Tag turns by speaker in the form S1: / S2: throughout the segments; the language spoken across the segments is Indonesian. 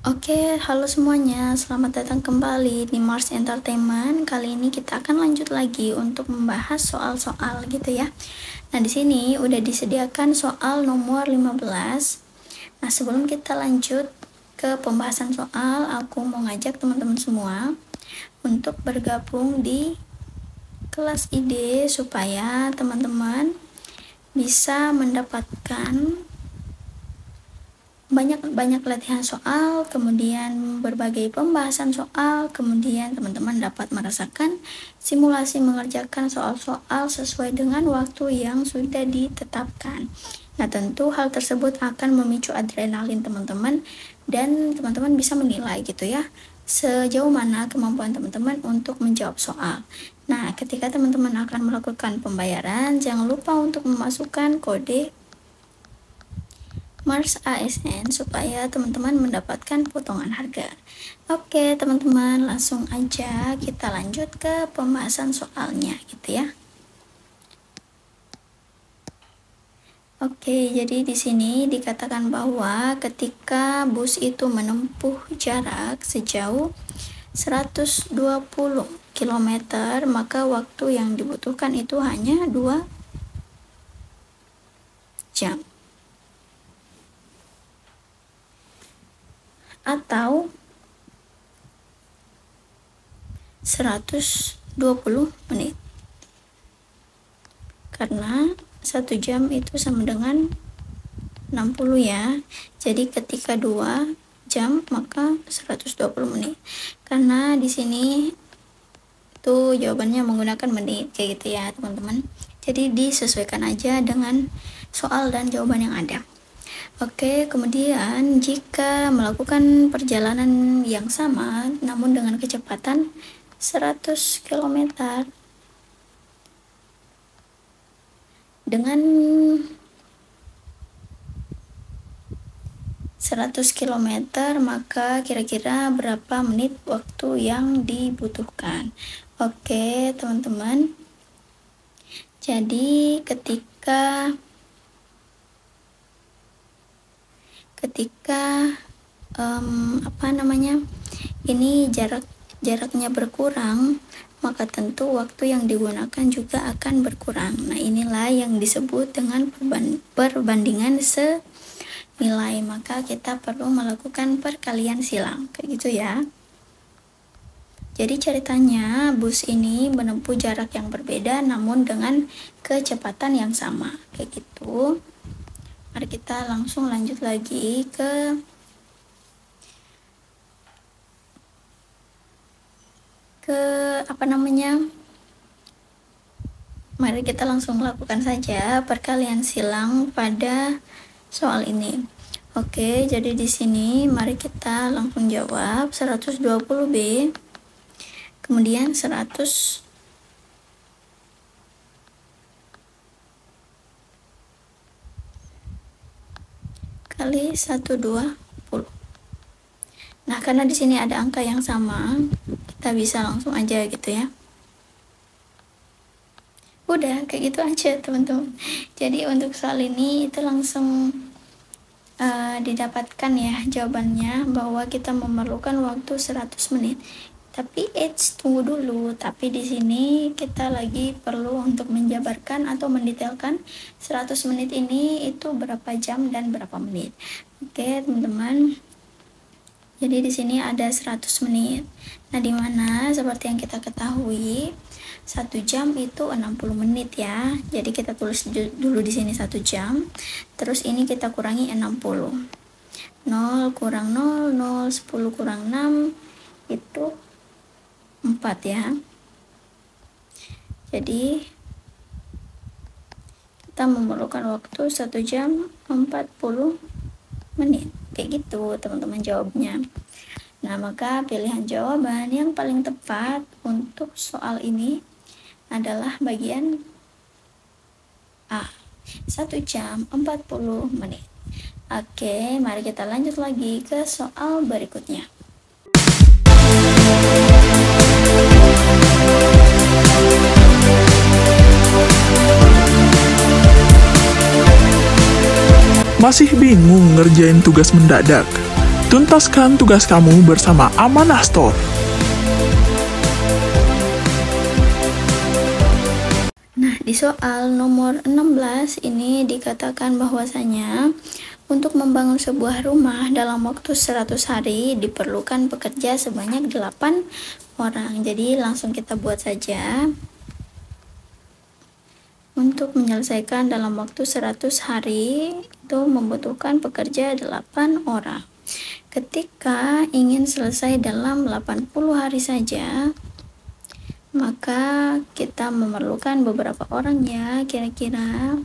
S1: Oke, halo semuanya. Selamat datang kembali di Mars Entertainment. Kali ini kita akan lanjut lagi untuk membahas soal-soal gitu ya. Nah, di sini udah disediakan soal nomor 15. Nah, sebelum kita lanjut ke pembahasan soal, aku mau ngajak teman-teman semua untuk bergabung di kelas ID supaya teman-teman bisa mendapatkan banyak latihan soal, kemudian berbagai pembahasan soal, kemudian teman-teman dapat merasakan simulasi mengerjakan soal-soal sesuai dengan waktu yang sudah ditetapkan. Nah, tentu hal tersebut akan memicu adrenalin teman-teman dan teman-teman bisa menilai gitu ya, sejauh mana kemampuan teman-teman untuk menjawab soal. Nah, ketika teman-teman akan melakukan pembayaran, jangan lupa untuk memasukkan kode Mars ASN supaya teman-teman mendapatkan potongan harga. Oke, teman-teman, langsung aja kita lanjut ke pembahasan soalnya gitu ya. Oke, jadi di sini dikatakan bahwa ketika bus itu menempuh jarak sejauh 120 km, maka waktu yang dibutuhkan itu hanya 2 jam. Atau 120 menit, karena 1 jam itu sama dengan 60 ya. Jadi ketika 2 jam maka 120 menit, karena di sini tuh jawabannya menggunakan menit kayak gitu ya teman-teman. Jadi disesuaikan aja dengan soal dan jawaban yang ada. Oke, kemudian jika melakukan perjalanan yang sama namun dengan kecepatan 100 km dengan 100 km, maka kira-kira berapa menit waktu yang dibutuhkan. Oke, teman-teman. Jadi ketika ini jaraknya berkurang, maka tentu waktu yang digunakan juga akan berkurang. Nah, inilah yang disebut dengan perbandingan senilai. Maka kita perlu melakukan perkalian silang kayak gitu ya. Jadi ceritanya bus ini menempuh jarak yang berbeda namun dengan kecepatan yang sama kayak gitu. Mari kita langsung lanjut lagi ke mari kita langsung lakukan saja perkalian silang pada soal ini. Oke, jadi di sini mari kita langsung jawab 120B kemudian 100 kali 120. Nah, karena di sini ada angka yang sama, kita bisa langsung aja gitu ya. Udah kayak gitu aja teman-teman. Jadi untuk soal ini itu langsung didapatkan ya jawabannya, bahwa kita memerlukan waktu 100 menit. Tapi tunggu dulu, tapi di sini kita lagi perlu untuk menjabarkan atau mendetailkan 100 menit ini itu berapa jam dan berapa menit. Oke, teman-teman. Jadi di sini ada 100 menit. Nah, di mana seperti yang kita ketahui 1 jam itu 60 menit ya. Jadi kita tulis dulu di sini 1 jam. Terus ini kita kurangi 60. 0 kurang 0, 0, 10 kurang 6 itu 4 ya. Jadi kita memerlukan waktu 1 jam 40 menit. Kayak gitu teman-teman jawabnya. Nah, maka pilihan jawaban yang paling tepat untuk soal ini adalah bagian A, 1 jam 40 menit. Oke, mari kita lanjut lagi ke soal berikutnya.
S2: Masih bingung ngerjain tugas mendadak? Tuntaskan tugas kamu bersama Amanah Store.
S1: Nah, di soal nomor 16 ini dikatakan bahwasanya untuk membangun sebuah rumah dalam waktu 100 hari diperlukan pekerja sebanyak 8 orang. Jadi langsung kita buat saja. Untuk menyelesaikan dalam waktu 100 hari itu membutuhkan pekerja 8 orang. Ketika ingin selesai dalam 80 hari saja, maka kita memerlukan beberapa orang ya kira-kira.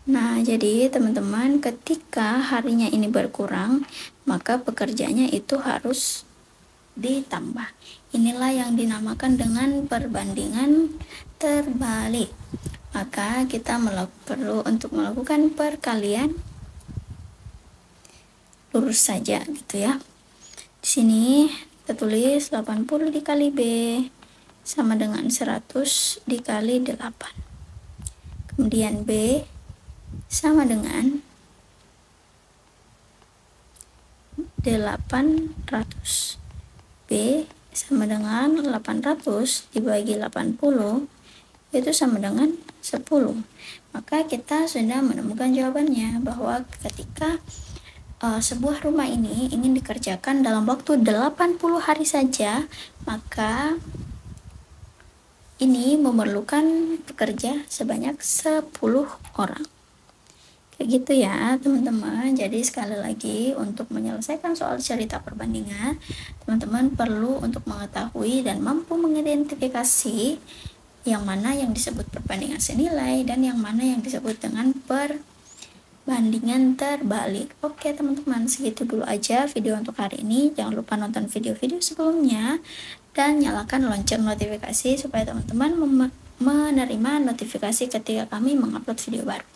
S1: Nah, jadi teman-teman, ketika harinya ini berkurang, maka pekerjanya itu harus ditambah. Inilah yang dinamakan dengan perbandingan terbalik. Maka kita perlu untuk melakukan perkalian lurus saja gitu ya. Di sini kita tulis 80 dikali B sama dengan 100 dikali 8. Kemudian B sama dengan 800. B sama dengan 800 dibagi 80 itu sama dengan 10. Maka kita sudah menemukan jawabannya, bahwa ketika sebuah rumah ini ingin dikerjakan dalam waktu 80 hari saja, maka ini memerlukan pekerja sebanyak 10 orang. Kayak gitu ya teman-teman. Jadi sekali lagi, untuk menyelesaikan soal cerita perbandingan, teman-teman perlu untuk mengetahui dan mampu mengidentifikasi yang mana yang disebut perbandingan senilai dan yang mana yang disebut dengan perbandingan terbalik. Oke teman-teman, segitu dulu aja video untuk hari ini. Jangan lupa nonton video-video sebelumnya dan nyalakan lonceng notifikasi supaya teman-teman menerima notifikasi ketika kami mengupload video baru.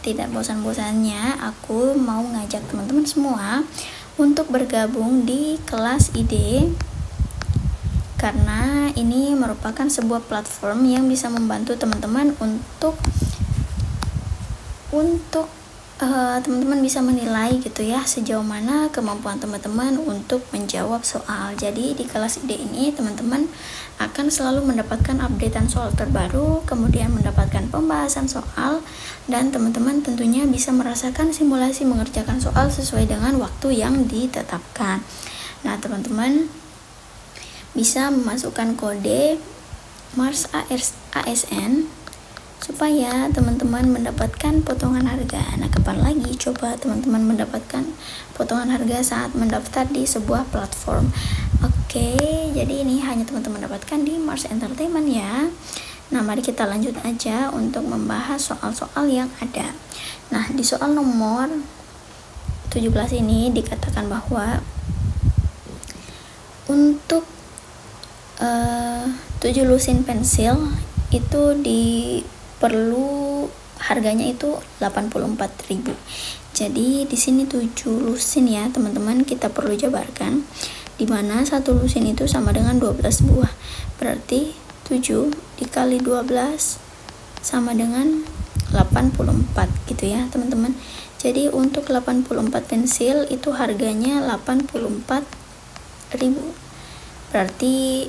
S1: Tidak bosan-bosannya aku mau ngajak teman-teman semua untuk bergabung di kelas ID, karena ini merupakan sebuah platform yang bisa membantu teman-teman untuk teman-teman bisa menilai gitu ya, sejauh mana kemampuan teman-teman untuk menjawab soal. Jadi di kelas ID ini teman-teman akan selalu mendapatkan updatean soal terbaru, kemudian mendapatkan pembahasan soal, dan teman-teman tentunya bisa merasakan simulasi mengerjakan soal sesuai dengan waktu yang ditetapkan. Nah, teman-teman bisa memasukkan kode Mars ASN supaya teman-teman mendapatkan potongan harga. Nah, kapan lagi coba teman-teman mendapatkan potongan harga saat mendaftar di sebuah platform? Oke, jadi ini hanya teman-teman dapatkan di Mars Entertainment ya. Nah, mari kita lanjut aja untuk membahas soal-soal yang ada. Nah, di soal nomor 17 ini dikatakan bahwa untuk 7 lusin pensil itu perlu harganya itu 84.000. Jadi di sini 7 lusin ya teman-teman, kita perlu jabarkan, di mana 1 lusin itu sama dengan 12 buah. Berarti 7 dikali 12 sama dengan 84 gitu ya teman-teman. Jadi untuk 84 pensil itu harganya 84.000. Berarti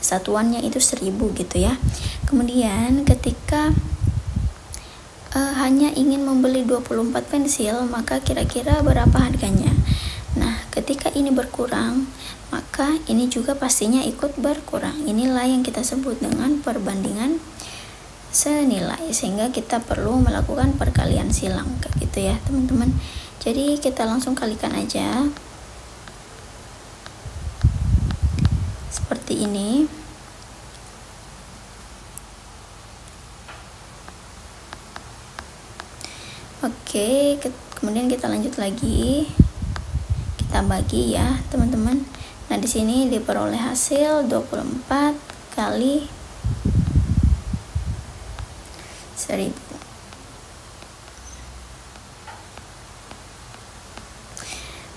S1: satuannya itu 1000 gitu ya. Kemudian ketika hanya ingin membeli 24 pensil, maka kira-kira berapa harganya? Nah, ketika ini berkurang, maka ini juga pastinya ikut berkurang. Inilah yang kita sebut dengan perbandingan senilai, sehingga kita perlu melakukan perkalian silang kayak gitu ya teman-teman. Jadi kita langsung kalikan aja seperti ini. Oke, kemudian kita lanjut lagi, kita bagi ya teman-teman. Nah, di sini diperoleh hasil 24 kali 1000.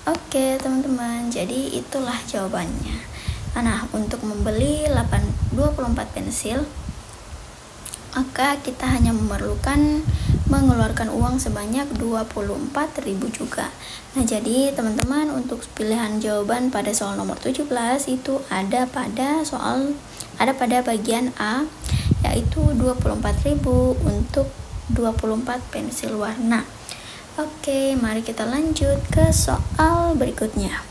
S1: Oke teman-teman, jadi itulah jawabannya. Nah, untuk membeli 24 pensil, maka kita hanya memerlukan mengeluarkan uang sebanyak 24.000 juga. Nah, jadi teman-teman, untuk pilihan jawaban pada soal nomor 17 itu ada pada bagian A, yaitu 24.000 untuk 24 pensil warna. Oke, mari kita lanjut ke soal berikutnya.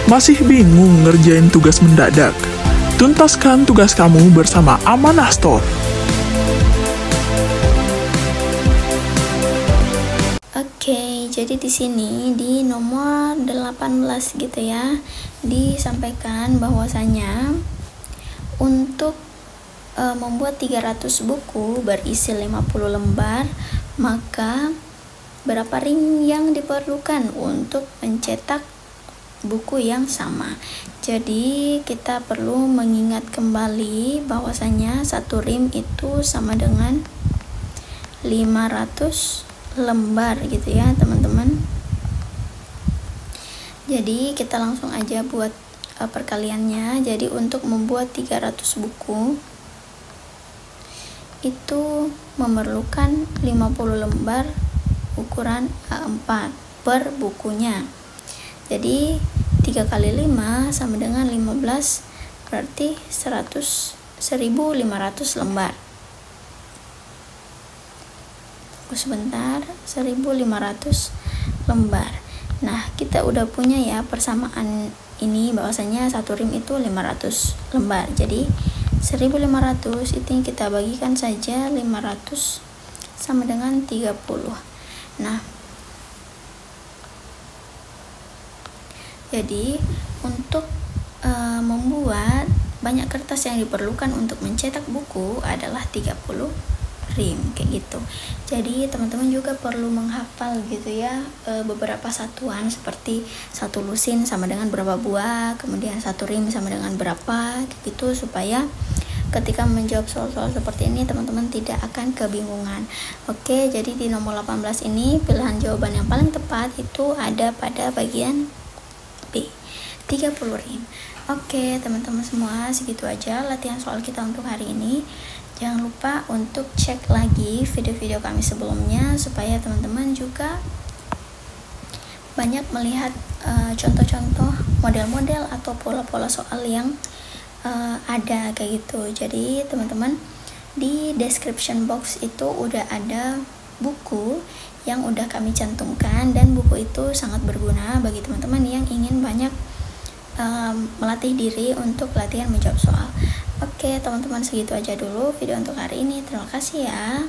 S2: Masih bingung ngerjain tugas mendadak? Tuntaskan tugas kamu bersama Amanah Store.
S1: Oke, jadi di sini di nomor 18 gitu ya, disampaikan bahwasanya untuk membuat 300 buku berisi 50 lembar, maka berapa ring yang diperlukan untuk mencetak buku yang sama. Jadi kita perlu mengingat kembali bahwasanya satu rim itu sama dengan 500 lembar gitu ya teman-teman. Jadi kita langsung aja buat perkaliannya. Jadi untuk membuat 300 buku itu memerlukan 50 lembar ukuran A4 per bukunya. Jadi 3 kali 5 sama dengan 15, berarti 1.500 lembar. Tunggu sebentar, 1.500 lembar. Nah, kita udah punya ya persamaan ini, bahwasanya satu rim itu 500 lembar. Jadi 1.500 itu kita bagikan saja, 500 sama dengan 30. Nah, jadi untuk membuat banyak kertas yang diperlukan untuk mencetak buku adalah 30 rim kayak gitu. Jadi teman-teman juga perlu menghafal gitu ya beberapa satuan, seperti satu lusin sama dengan berapa buah, kemudian satu rim sama dengan berapa gitu, supaya ketika menjawab soal-soal seperti ini teman-teman tidak akan kebingungan. Oke, jadi di nomor 18 ini pilihan jawaban yang paling tepat itu ada pada bagian B, 30 rim. Oke teman-teman semua, segitu aja latihan soal kita untuk hari ini. Jangan lupa untuk cek lagi video-video kami sebelumnya, supaya teman-teman juga banyak melihat contoh-contoh model-model atau pola-pola soal yang ada kayak gitu. Jadi teman-teman, di description box itu udah ada buku yang udah kami cantumkan, dan buku itu sangat berguna bagi teman-teman yang ingin banyak melatih diri untuk latihan menjawab soal. Oke teman-teman, segitu aja dulu video untuk hari ini. Terima kasih ya.